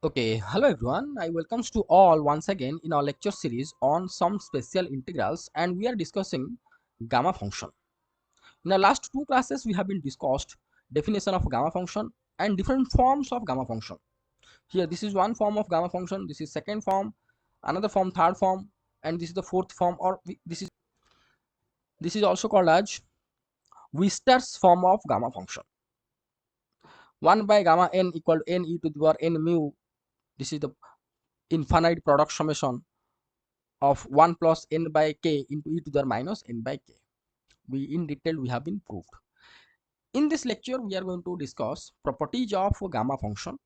Okay, hello everyone. I welcomes to all once again in our lecture series on some special integrals, and we are discussing gamma function. In our last two classes we have been discussed definition of gamma function and different forms of gamma function. Here this is one form of gamma function, this is second form, another form third form, and this is the fourth form, or this is also called as Wistar's form of gamma function. 1 by gamma n equal to n e to the power n mu. This is the infinite product summation of 1 plus n by k into e to the minus n by k. In detail we have been proved. In this lecture we are going to discuss properties of a gamma function,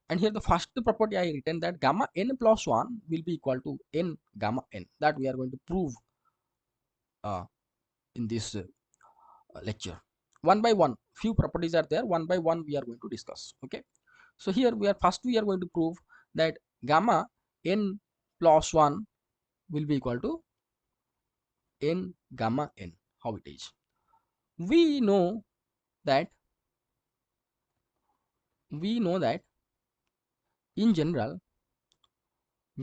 and here the first property I written that gamma n plus 1 will be equal to n gamma n, that we are going to prove uh, in this lecture. One by one, few properties are there, one by one we are going to discuss. Okay, so here we are going to prove that gamma n plus 1 will be equal to n gamma n. How it is? We know that in general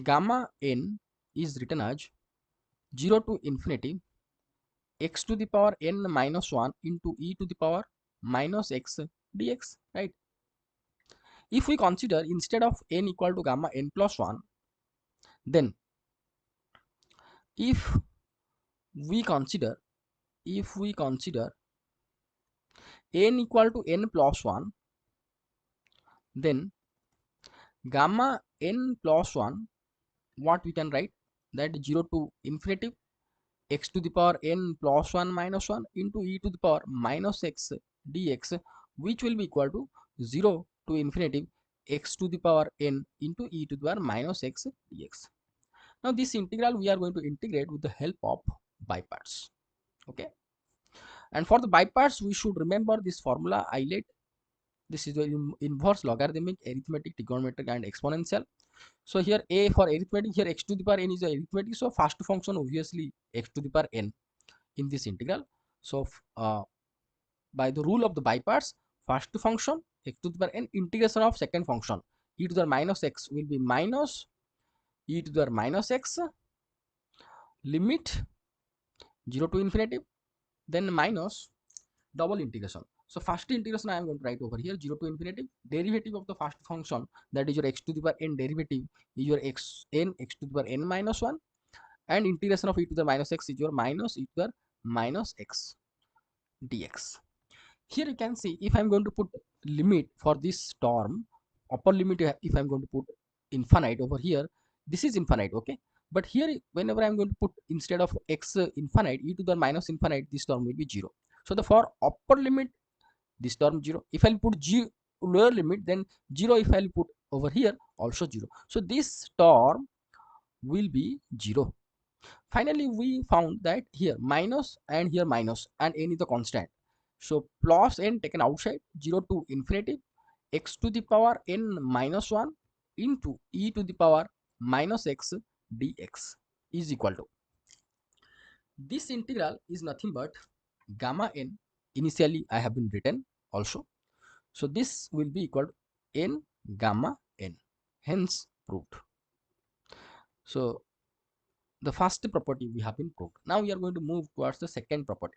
gamma n is written as 0 to infinity x to the power n minus 1 into e to the power minus x dx, right? If we consider instead of n equal to gamma n plus 1, then if we consider n equal to n plus 1, then gamma n plus 1, what we can write, that 0 to infinity x to the power n plus 1 minus 1 into e to the power minus x dx, which will be equal to 0 to infinity x to the power n into e to the power minus x dx. Now this integral we are going to integrate with the help of by parts. Okay, and for the by parts we should remember this formula I let. This is the inverse logarithmic, arithmetic, trigonometric and exponential. So here a for arithmetic, here x to the power n is the arithmetic, so first function obviously x to the power n in this integral. So by the rule of the by parts, first function x to the power n, integration of second function e to the minus x will be minus e to the minus x, limit 0 to infinity, then minus double integration. So first integration I am going to write over here 0 to infinity, derivative of the first function, that is your x to the power n derivative is your x to the power n minus 1, and integration of e to the minus x is your minus e to the minus x dx. Here you can see if I'm going to put limit for this term, upper limit, if I'm going to put infinite over here, this is infinite, okay, but here whenever I'm going to put instead of x infinite, e to the minus infinite, this term will be 0. So the for upper limit this term 0, if I'll put lower limit, then 0, if I'll put over here also 0, so this term will be 0. Finally we found that here minus and here minus, and n is the constant, so plus n taken outside, 0 to infinity x to the power n minus 1 into e to the power minus x dx is equal to, this integral is nothing but gamma n, initially I have been written also, so this will be equal to n gamma n, hence proved. So the first property we have been proved. Now we are going to move towards the second property.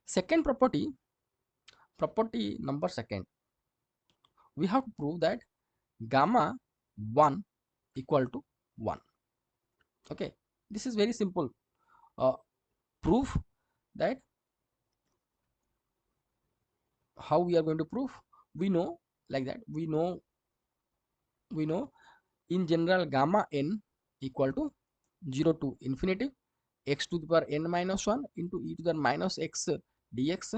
Second property, property number second, we have to prove that gamma 1 equal to 1. Okay, this is very simple proof. That how we are going to prove, we know like that, we know in general gamma n equal to 0 to infinity x to the power n minus 1 into e to the minus x dx,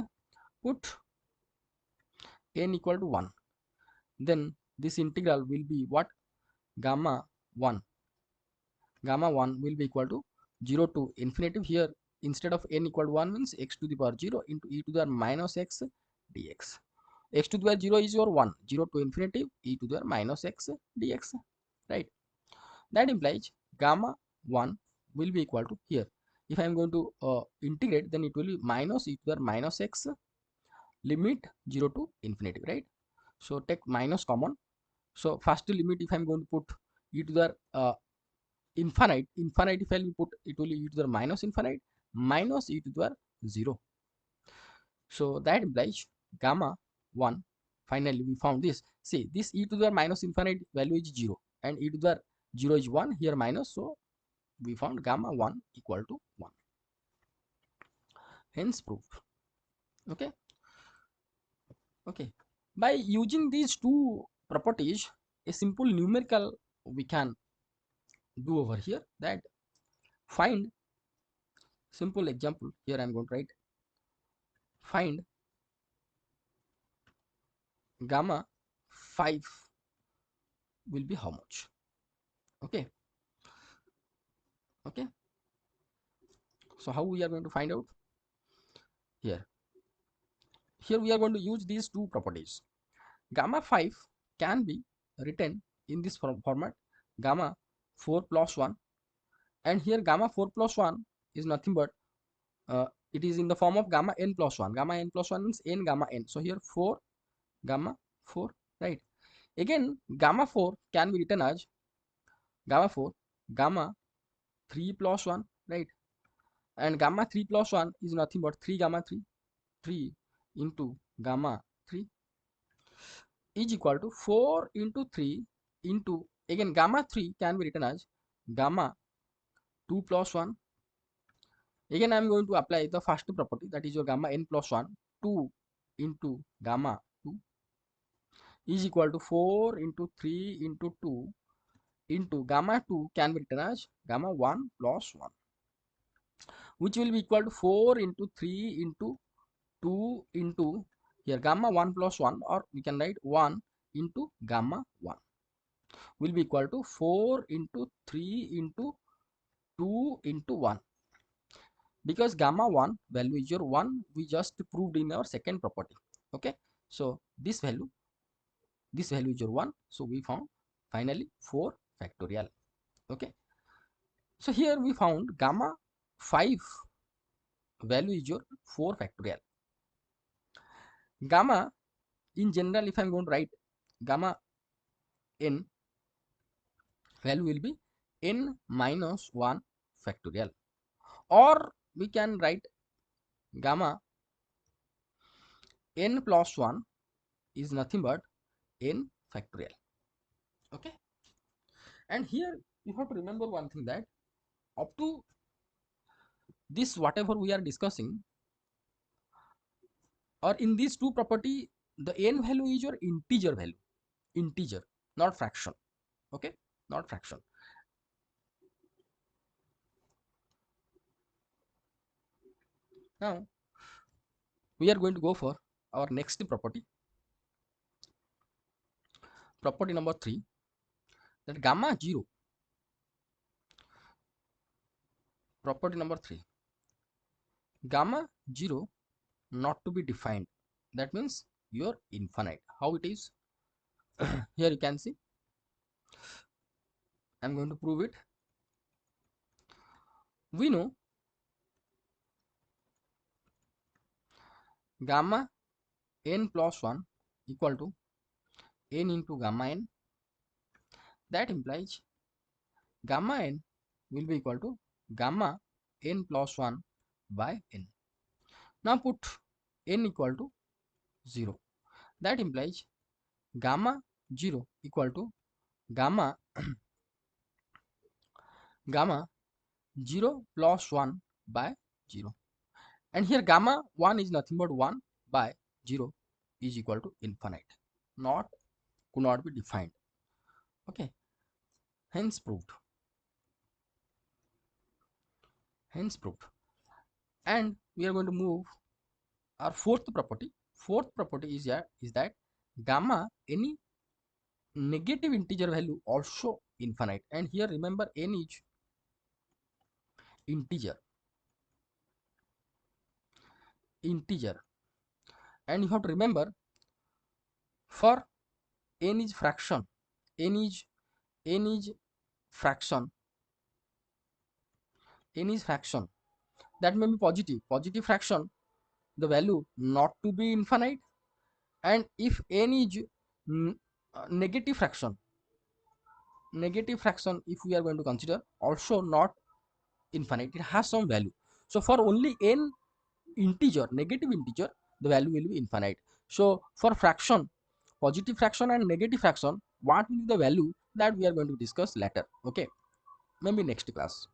put n equal to 1, then this integral will be what, gamma 1 will be equal to 0 to infinity, here instead of n equal to 1 means x to the power 0 into e to the minus x dx. X to the power 0 is your 1, 0 to infinity e to the minus x dx, right? That implies gamma 1 will be equal to, here if I am going to integrate, then it will be minus e to the minus x limit 0 to infinity, right? So take minus common, So first limit, if I'm going to put e to the infinite, if I will put, it will e to the minus infinite minus e to the 0. So that implies gamma 1. Finally we found this. See, this e to the minus infinite value is 0 and e to the 0 is 1, here minus, so we found gamma 1 equal to 1. Hence proved. Okay. Okay. By using these two properties, a simple numerical we can do over here, that find, simple example here I'm going to write, find gamma 5 will be how much. Okay. Okay. So how we are going to find out? Here we are going to use these two properties. Gamma 5 can be written in this format, gamma 4 plus 1, and here gamma 4 plus 1 is nothing but it is in the form of gamma n plus 1. Gamma n plus 1 means n gamma n. So here 4 gamma 4, right? Again, gamma 4 can be written as gamma 4 gamma 3 plus 1, right? And gamma 3 plus 1 is nothing but 3 gamma 3, 3 into gamma 3 is equal to 4 into 3 into, again gamma 3 can be written as gamma 2 plus 1. Again I am going to apply the first property, that is your gamma n plus 1. 2 into gamma 2 is equal to 4 into 3 into 2 into gamma 2 can be written as gamma 1 plus 1, which will be equal to 4 into 3 into 2 into here gamma 1 plus 1, or we can write 1 into gamma 1 will be equal to 4 into 3 into 2 into 1, because gamma 1 value is your 1, we just proved in our second property. Okay, so this value is your 1, so we found finally 4 factorial. Okay, so here we found gamma 5 value is your 4 factorial. Gamma in general, if I'm going to write, gamma n value will be n minus 1 factorial, or we can write gamma n plus 1 is nothing but n factorial. Okay, and here you have to remember one thing, that up to this whatever we are discussing, or in these two property, the n value is your integer value, integer, not fraction. Okay, not fraction. Now we are going to go for our next property, property number 3, that gamma 0, property number 3, gamma 0 not to be defined, that means your infinite. How it is? Here you can see, I'm going to prove it. We know gamma n plus 1 equal to n into gamma n. That implies gamma n will be equal to gamma n plus 1 by n. Now put n equal to 0. That implies gamma 0 equal to gamma gamma 0 plus 1 by 0. And here gamma 1 is nothing but 1 by 0 is equal to infinite. Not, could not be defined. Okay. Hence proved. Hence proved. And we are going to move our fourth property. Fourth property is that gamma any negative integer value also infinite. And here remember, n is integer, integer, and you have to remember, for n is fraction, n is fraction, n is fraction, that may be positive fraction, the value not to be infinite. And if n is negative fraction, if we are going to consider, also not infinite, it has some value. So for only n integer, negative integer, the value will be infinite. So for fraction, positive fraction and negative fraction, what will be the value, that we are going to discuss later, okay, maybe next class.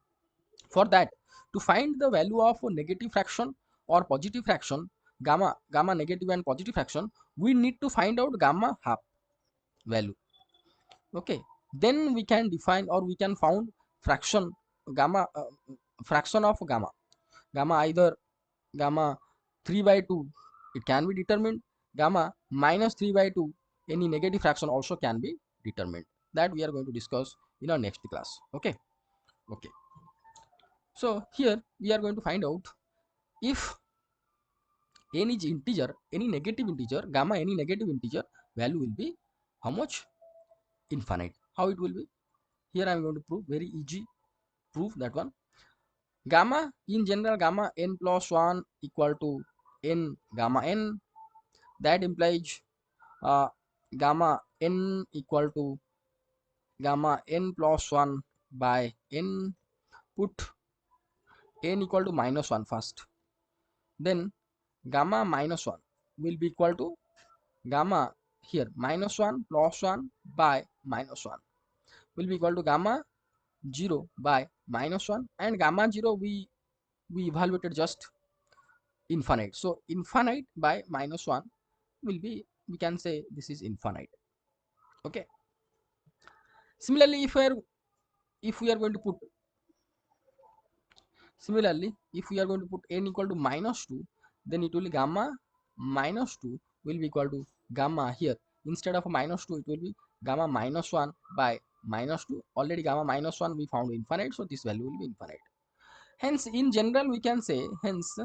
For that, to find the value of a negative fraction or positive fraction, gamma negative and positive fraction, we need to find out gamma half value, okay. Then we can define, or we can found fraction, gamma fraction of gamma either gamma 3 by 2, it can be determined, gamma minus 3 by 2, any negative fraction also can be determined. That we are going to discuss in our next class, okay. Okay, so here we are going to find out, if n is integer, any negative integer, gamma any negative integer, value will be how much? Infinite. How it will be? Here I am going to prove, very easy proof that one. Gamma in general, gamma n plus 1 equal to n gamma n, that implies uh, gamma n equal to gamma n plus 1 by n. Put n equal to minus 1 first, then gamma minus 1 will be equal to gamma, here minus 1 plus 1 by minus 1 will be equal to gamma 0 by minus 1, and gamma 0 we evaluated just infinite, so infinite by minus 1 will be, we can say this is infinite, okay. Similarly, if we are going to put, similarly if we are going to put n equal to minus 2, then it will be gamma minus 2 will be equal to gamma, here instead of minus 2 it will be gamma minus 1 by minus 2. Already gamma minus 1 we found infinite, so this value will be infinite. Hence in general we can say, hence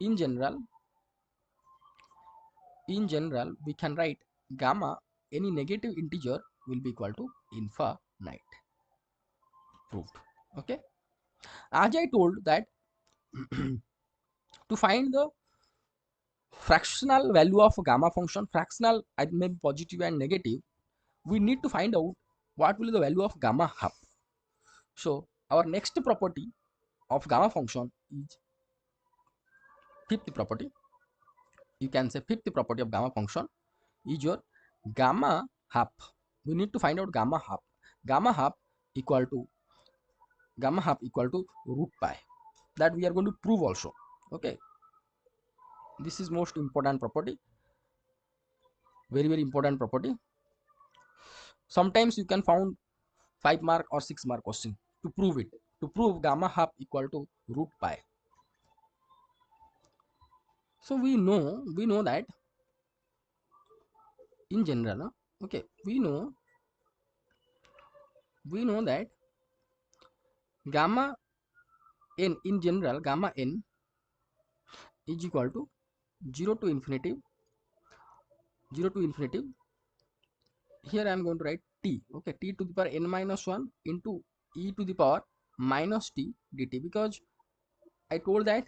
in general, we can write gamma any negative integer will be equal to infinite. Proved, okay. As I told that, to find the fractional value of a gamma function, fractional, I may be positive and negative, we need to find out what will be the value of gamma half. So our next property of gamma function is fifth property, you can say fifth property of gamma function is your gamma half. We need to find out gamma half. Gamma half equal to, gamma half equal to root pi, that we are going to prove also, okay. This is most important property, very important property. Sometimes you can found 5 mark or 6 mark question to prove it, to prove gamma half equal to root pi. So we know that in general, okay, we know that gamma n, in general gamma n is equal to 0 to infinity, 0 to infinity, here I am going to write t, okay, t to the power n minus 1 into e to the power minus t dt, because I told that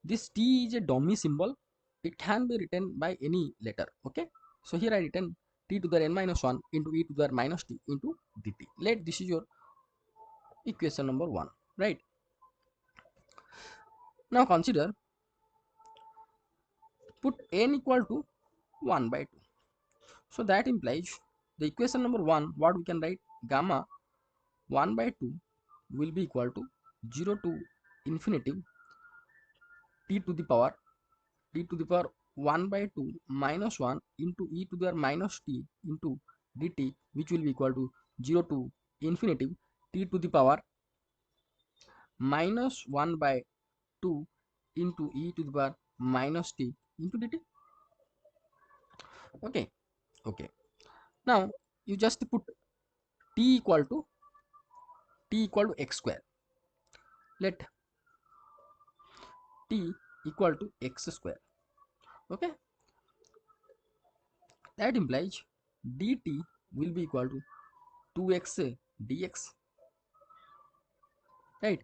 this t is a dummy symbol, it can be written by any letter, okay. So here I written t to the n minus 1 into e to the minus t into dt. Let this is your equation number 1, right? Now consider, put n equal to 1 by 2, so that implies the equation number 1, what we can write, gamma 1 by 2 will be equal to 0 to infinity t to the power, 1 by 2 minus 1 into e to the minus t into dt, which will be equal to 0 to infinity t to the power minus 1 by 2 into e to the power minus t into dt, okay. Okay, now you just put t equal to x square. Let t equal to x square, okay. That implies dt will be equal to 2x dx, right?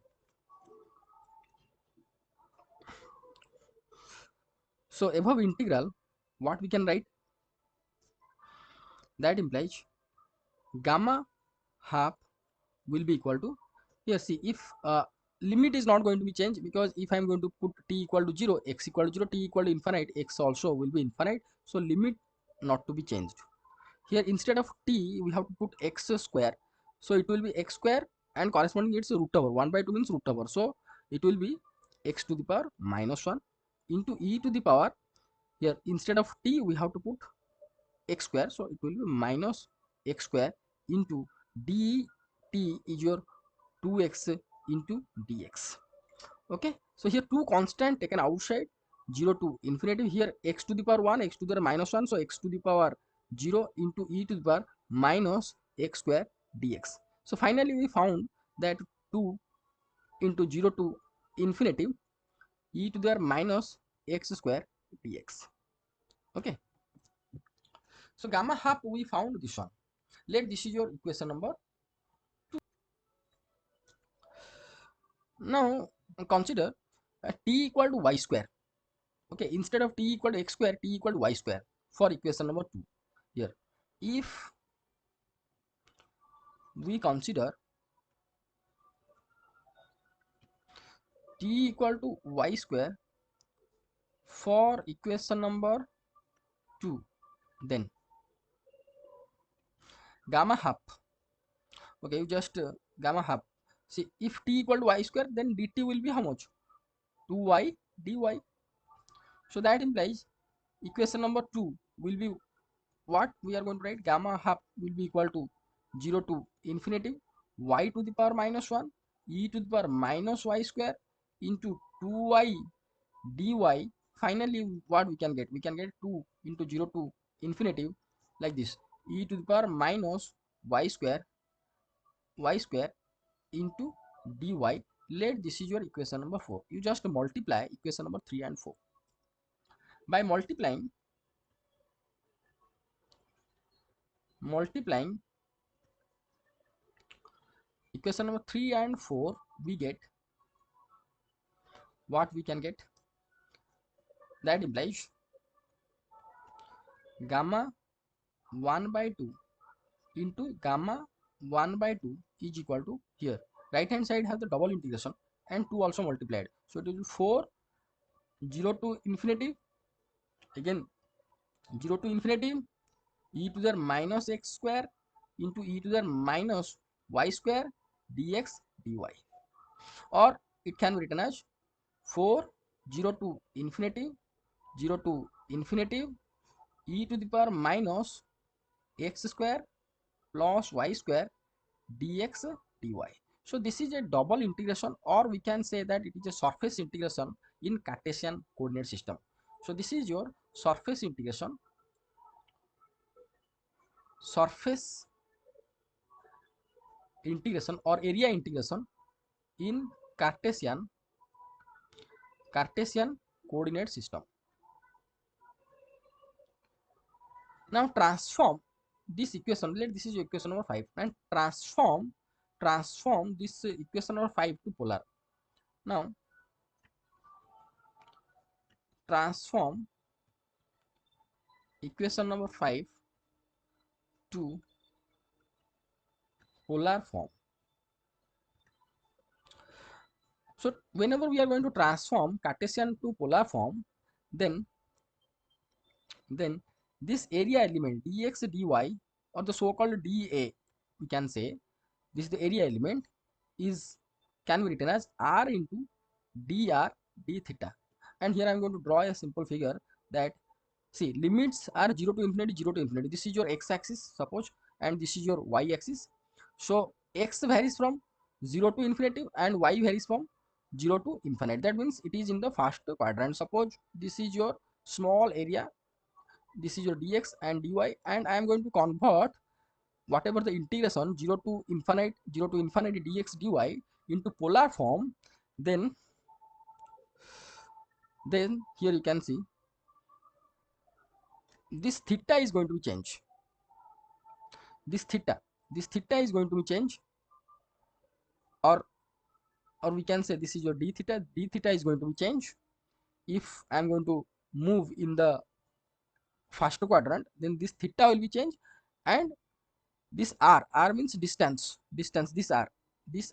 So above integral, what we can write, That implies gamma half will be equal to, here see, if limit is not going to be changed, because if I'm going to put t equal to 0, x equal to 0, t equal to infinite, x also will be infinite, so limit not to be changed. Here instead of t we have to put x square, so it will be x square and corresponding its root over, 1 by 2 means root over, so it will be x to the power minus 1 into e to the power, here instead of t we have to put x square, so it will be minus x square into dt is your 2x into dx. Okay, so here two constant taken outside, 0 to infinity, here x to the power 1, x to the power minus 1, so x to the power 0 into e to the power minus x square dx. So finally we found that 2 into 0 to infinity e to the power minus x square dx. Okay, so gamma half we found this one. Let this is your equation number 2. Now consider t equal to y square. Okay, instead of t equal to x square, t equal to y square for equation number 2. Here if we consider t equal to y square for equation number 2, then gamma half, okay, you just gamma half, see, if t equal to y square, then dt will be how much, 2y dy. So that implies equation number 2 will be what we are going to write, gamma half will be equal to 0 to infinity y to the power minus 1 e to the power minus y square into 2y dy. Finally what we can get, we can get 2 into 0 to infinity like this, e to the power minus y square into dy. Let this is your equation number 4. You just multiply equation number 3 and 4 by multiplying equation number 3 and 4, we get what we can get, that implies gamma 1 by 2 into gamma 1 by 2 is equal to, here right hand side has the double integration and 2 also multiplied, so it will be 4, 0 to infinity, again 0 to infinity, e to the minus x square into e to the minus y square dx dy, or it can be written as 4, 0 to infinity, 0 to infinity, e to the power minus x square plus y square dx dy. So this is a double integration, or we can say that it is a surface integration in Cartesian coordinate system. So this is your surface integration, or area integration in Cartesian coordinate system. Now transform this equation, let this is equation number 5, and transform this equation number 5 to polar. Now transform equation number 5 to polar form. So whenever we are going to transform Cartesian to polar form, then this area element dx dy, or the so called dA, we can say this is the area element, is can be written as r into dr d theta. And here I am going to draw a simple figure that, see, limits are 0 to infinity, 0 to infinity, this is your x axis suppose, and this is your y axis. So x varies from 0 to infinity and y varies from 0 to infinite, that means it is in the first quadrant. Suppose this is your small area, this is your dx and dy, and I am going to convert whatever the integration 0 to infinity dx dy into polar form. Then here you can see this theta is going to change, this theta is going to be changed, or we can say this is your d theta is going to be changed. If I am going to move in the first quadrant, then this theta will be changed, and this r means distance, this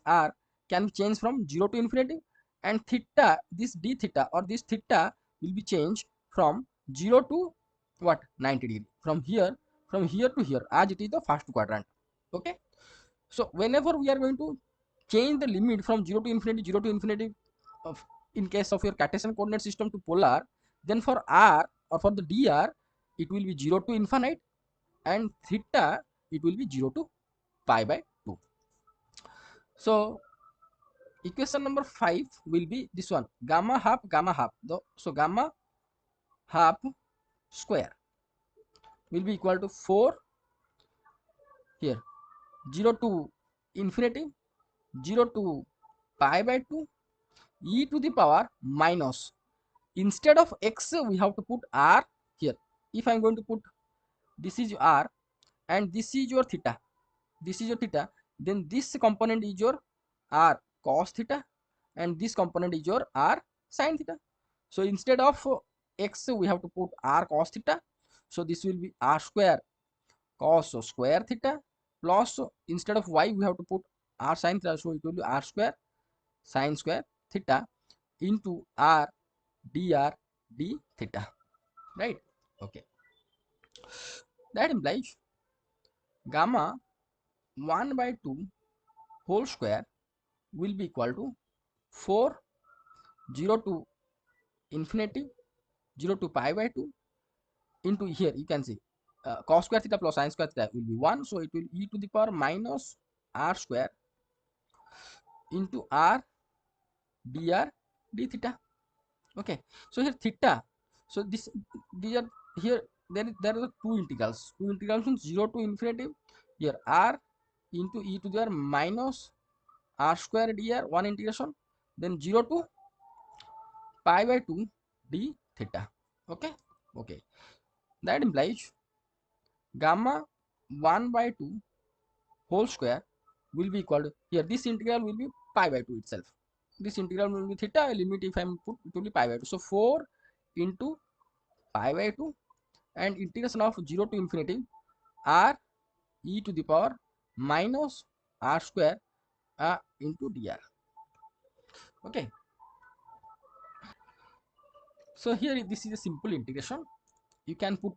r can be changed from 0 to infinity, and theta, this d theta or this theta will be changed from 0 to what, 90 degree, from here to here, as it is the first quadrant. Okay, so whenever we are going to change the limit from 0 to infinity, of, in case of your Cartesian coordinate system, to polar, then for r or for the dr it will be 0 to infinite, and theta it will be 0 to pi by 2. So equation number 5 will be this one, gamma half. So gamma half square will be equal to 4 here, 0 to infinity, 0 to pi by 2 e to the power minus, instead of x we have to put r here. If I'm going to put, this is r and this is your theta, then this component is your r cos theta, and this component is your r sin theta. So instead of x we have to put r cos theta, so this will be r square cos square theta, plus instead of y we have to put r sin theta, so it will be r square sin square theta into r dr d theta, right? Okay, that implies gamma 1 by 2 whole square will be equal to 4, 0 to infinity, 0 to pi by 2 into, here you can see cos square theta plus sin square theta will be 1, so it will e to the power minus r square into r dr d theta. Okay, so here theta, so these are, here there are two integrals means 0 to infinity, here r into e to the power minus r square dr, one integration, then 0 to pi by 2 d theta. Okay, okay, that implies gamma 1 by 2 whole square will be equal to, here this integral will be pi by 2 itself, this integral will be theta, limit if I'm put, it will be pi by 2, so 4 into pi by 2 and integration of 0 to infinity r e to the power minus r square into dr. Okay, so here this is a simple integration, you can put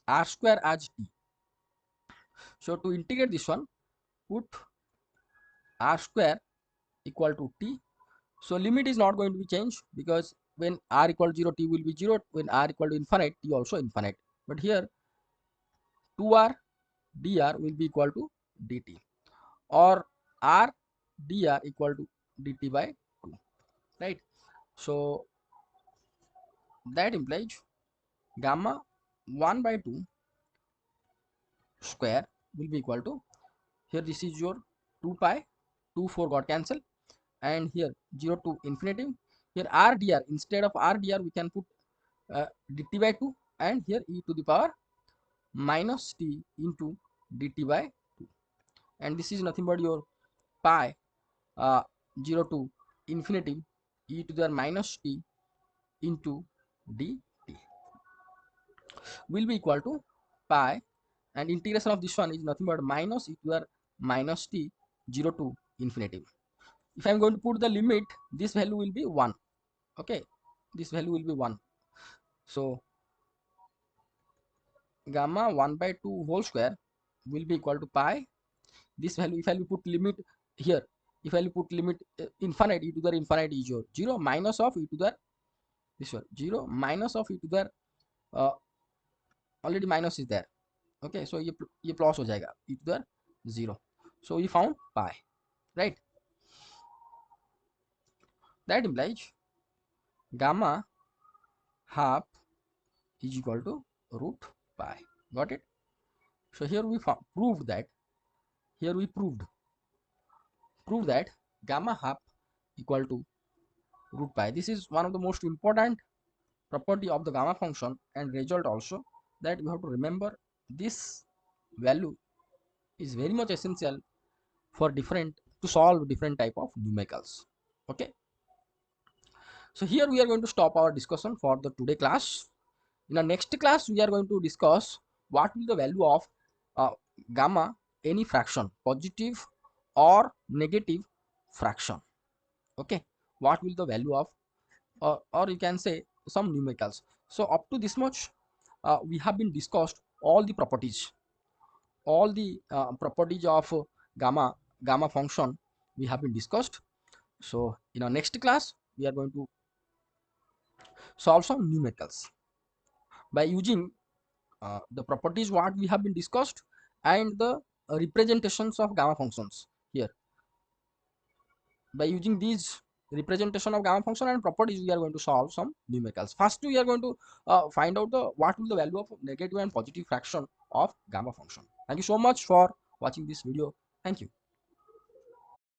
r square as t. So to integrate this one, put r square equal to t. So limit is not going to be changed, because when r equal to 0 t will be 0, when r equal to infinite t also infinite, but here 2r dr will be equal to dt, or r dr equal to dt by 2, right? So that implies gamma 1 by 2 square will be equal to, here this is your 2 pi, 2 4 got cancelled, and here 0 to infinity, here r dr, instead of r dr we can put dt by 2, and here e to the power minus t into dt by 2, and this is nothing but your pi, uh, 0 to infinity e to the minus t into dt will be equal to pi, and integration of this one is nothing but minus e to the minus t, 0 to infinity. If I'm going to put the limit, this value will be 1. Okay, this value will be 1. So gamma 1 by 2 whole square will be equal to pi, this value, if I will put limit here, if I will put limit infinite, e to the infinite is your 0 minus of e to the, this one 0 minus of e to the already minus is there. Okay, so ये plus हो जाएगा e to the 0, so we found pi, right? That implies gamma half is equal to root pi. Got it? So here we proved that, here we proved that gamma half equal to root pi. This is one of the most important property of the gamma function, and result also, that you have to remember this value is very much essential for different, to solve different type of numericals. Okay, so here we are going to stop our discussion for the today class. In the next class we are going to discuss what will the value of gamma any fraction, positive or negative fraction. Okay, what will the value of, or you can say some numericals. So up to this much we have been discussed all the properties, all the properties of gamma function we have been discussed. So in our next class we are going to solve some numericals by using the properties what we have been discussed and the representations of gamma functions here. By using these representation of gamma function and properties, we are going to solve some numericals. First we are going to find out the what will the value of negative and positive fraction of gamma function. Thank you so much for watching this video. Thank you.